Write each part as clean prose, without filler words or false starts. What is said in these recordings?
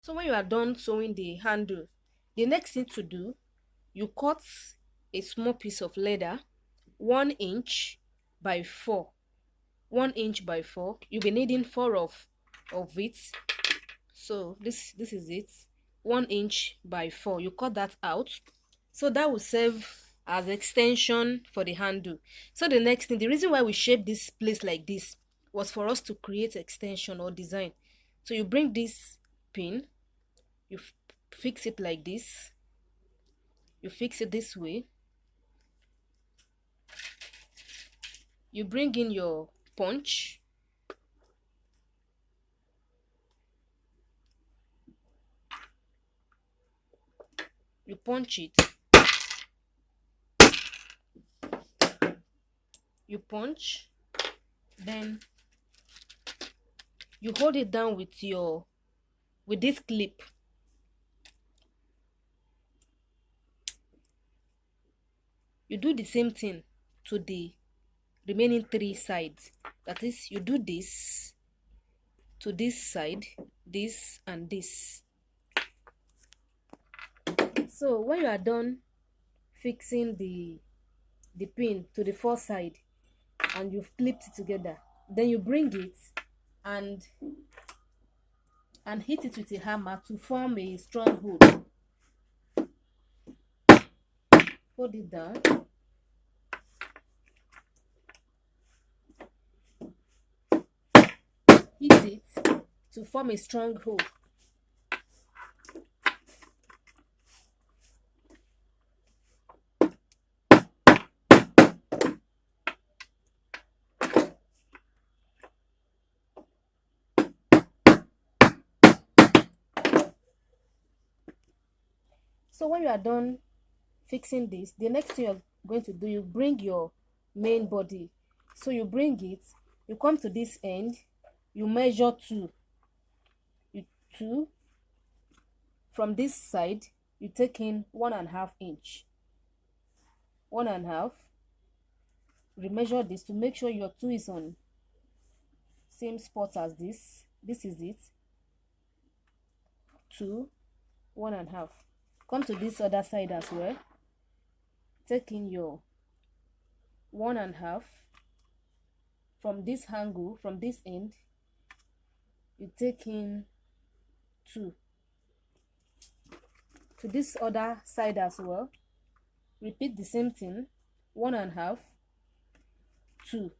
So when you are done sewing the handle, the next thing to do, you cut a small piece of leather, 1 inch by 4. 1 inch by 4. You'll be needing four of it. So this is it. 1 inch by 4. You cut that out. So that will serve as extension for the handle. So the next thing, the reason why we shape this place like this was for us to create extension or design. So you bring this pin, you fix it like this, you fix it this way, you bring in your punch, you punch it, you punch, then you hold it down with this clip. You do the same thing to the remaining 3 sides. That is, you do this to this side, this and this. So when you are done fixing the pin to the 4 side and you've clipped it together, then you bring it and hit it with a hammer to form a strong hold. Hold it down. Hit it to form a strong hold. So when you are done fixing this, the next thing you're going to do, you bring your main body. So you bring it, you come to this end, you measure 2. You 2. From this side, you take in 1.5 inch. 1.5. Remeasure this to make sure your 2 is on same spot as this. This is it. 2, 1.5. Come to this other side as well. Take in your 1.5. From this angle, from this end, you take in 2. To this other side as well, repeat the same thing. 1.5, 2.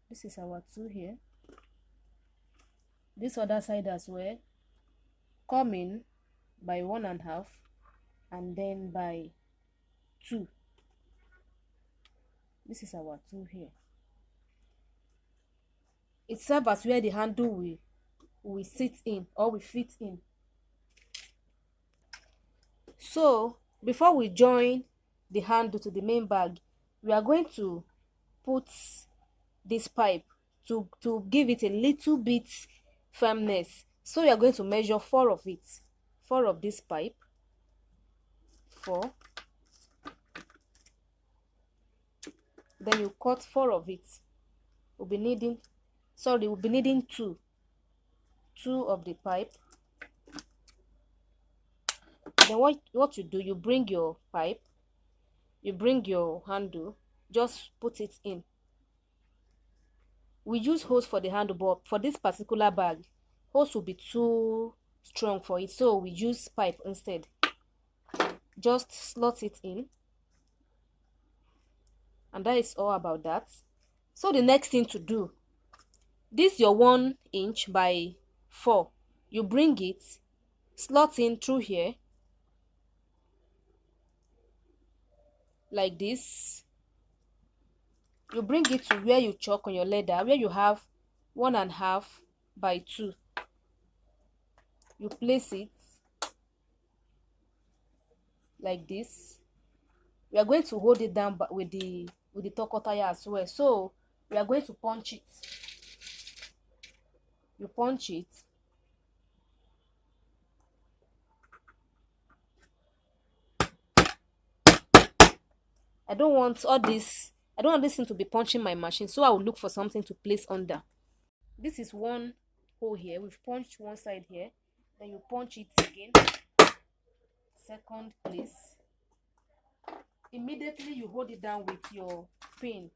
This is our 2 here. This other side as well, come in by 1.5 and then by 2. This is our 2 here. It serves as where the handle will sit in or will fit in. So before we join the handle to the main bag, we are going to put this pipe to give it a little bit firmness. So we are going to measure 4 of it. 4 of this pipe. 4. Then you cut 4 of it. We'll be needing 2. 2 of the pipe. Then what you do, you bring your pipe, you bring your handle, just put it in. We use hose for the handle, but for this particular bag, hose will be too strong for it, so we use pipe instead. Just slot it in, and that is all about that. So the next thing to do, this your 1 inch by 4, you bring it, slot in through here like this. You bring it to where you chalk on your leather, where you have 1.5 by 2. You place it like this. We are going to hold it down with the toko tire as well. So we are going to punch it. You punch it. I don't want this thing to be punching my machine, so I will look for something to place under. this is one hole here. We've punched one side here, then you punch it again, second place. Immediately you hold it down with your pin.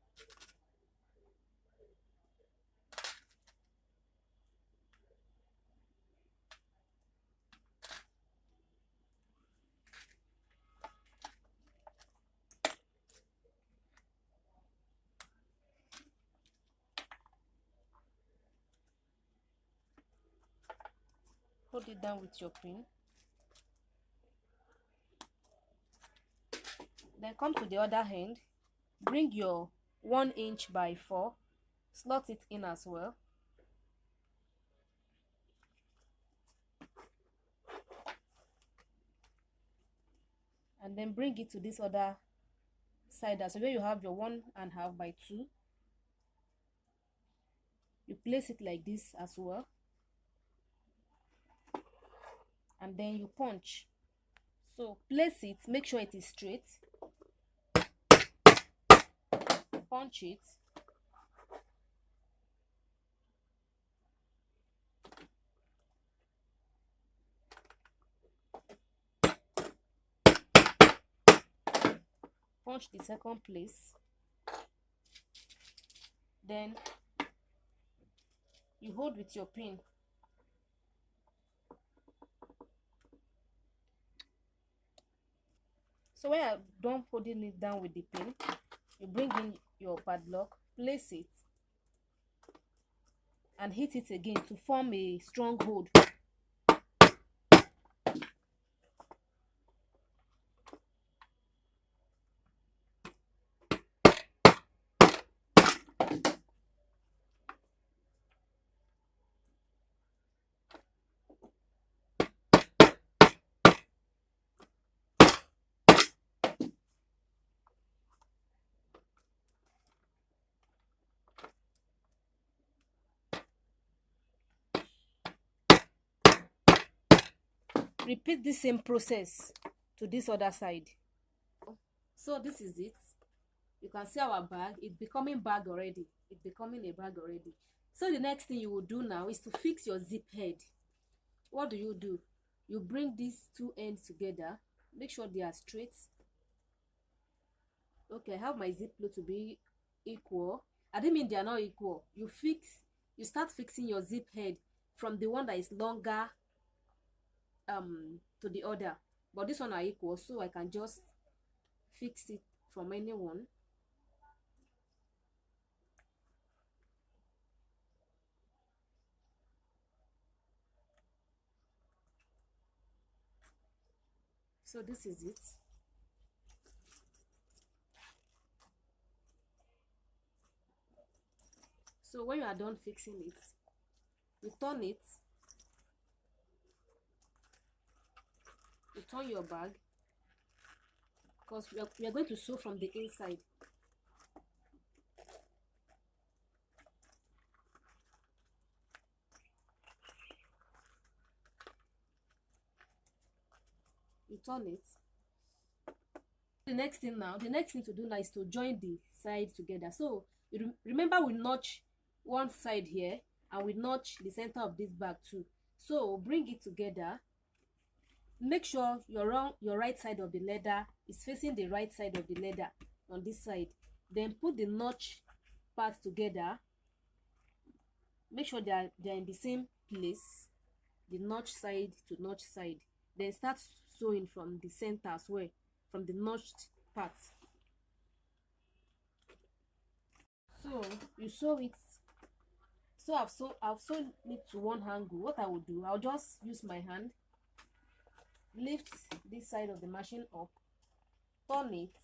Hold it down with your pin. Then come to the other hand, bring your 1 inch by 4, slot it in as well. And then bring it to this other side, so where you have your 1.5 by 2, you place it like this as well, and then you punch. So place it, make sure it is straight, punch it, punch the second place, then you hold with your pin. So when you're done holding it down with the pin, you bring in your padlock, place it, and hit it again to form a strong hold. Repeat the same process to this other side. So this is it. You can see our bag. It's becoming bag already. It's becoming a bag already. So the next thing you will do now is to fix your zip head. What do? You bring these two ends together, make sure they are straight. Okay, I have my zip loop to be equal. I didn't mean they are not equal. You start fixing your zip head from the one that is longer to the other, but this one are equal, so I can just fix it from anyone. So this is it. So when you are done fixing it, you turn it, you turn your bag, because we are going to sew from the inside. You turn it. The next thing to do now is to join the side together. So you remember we notch one side here and we notch the center of this bag too. So bring it together. Make sure your right side of the leather is facing the right side of the leather on this side. Then put the notch parts together. Make sure they are in the same place, the notch side to notch side. Then start sewing from the center as well, from the notched part. So you sew it. So I've sewn it to one angle. What I will do, I'll just use my hand, lift this side of the machine up, turn it,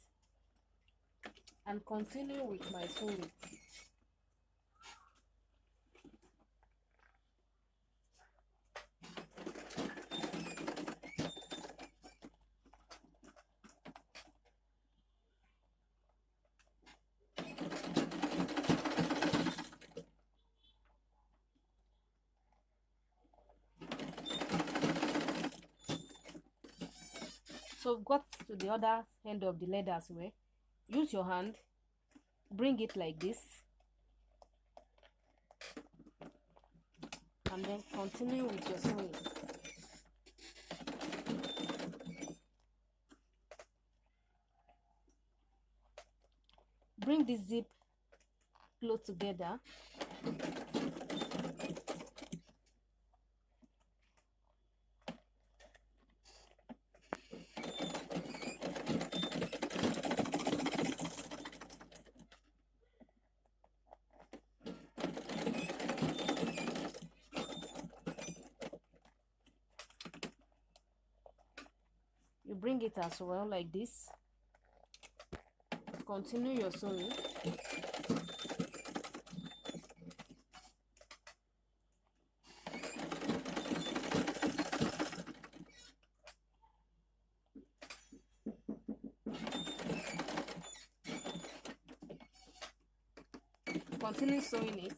and continue with my sewing. So we've got to the other end of the leather as well. Use your hand, bring it like this, and then continue with your sewing. Bring the zip close together. You bring it as well like this. Continue your sewing. Continue sewing it.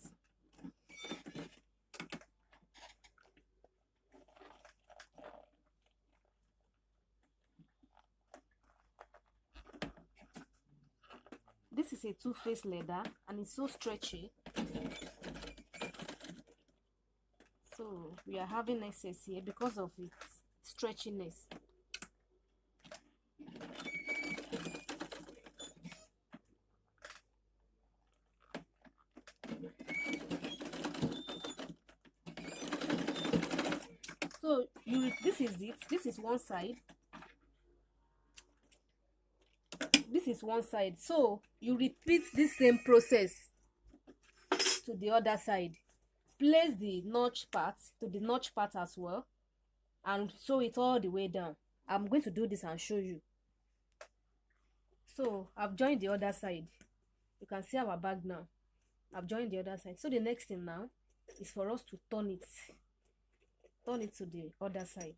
This is a two-faced leather and it's so stretchy. So we are having excess here because of its stretchiness. So this is it. This is one side. This is one side. So you repeat this same process to the other side. Place the notch part to the notch part as well and sew it all the way down. I'm going to do this and show you. So I've joined the other side. You can see our bag now. I've joined the other side. So the next thing now is for us to turn it to the other side.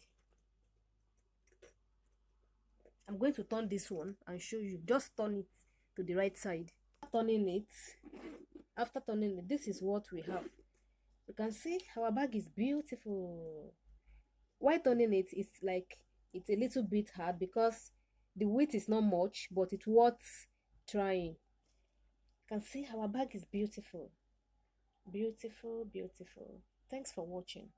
I'm going to turn this one and show you. Just turn it to the right side. After turning it, this is what we have. You can see our bag is beautiful. While turning it, it's a little bit hard because the width is not much, but it's worth trying. You can see our bag is beautiful. Beautiful, beautiful. Thanks for watching.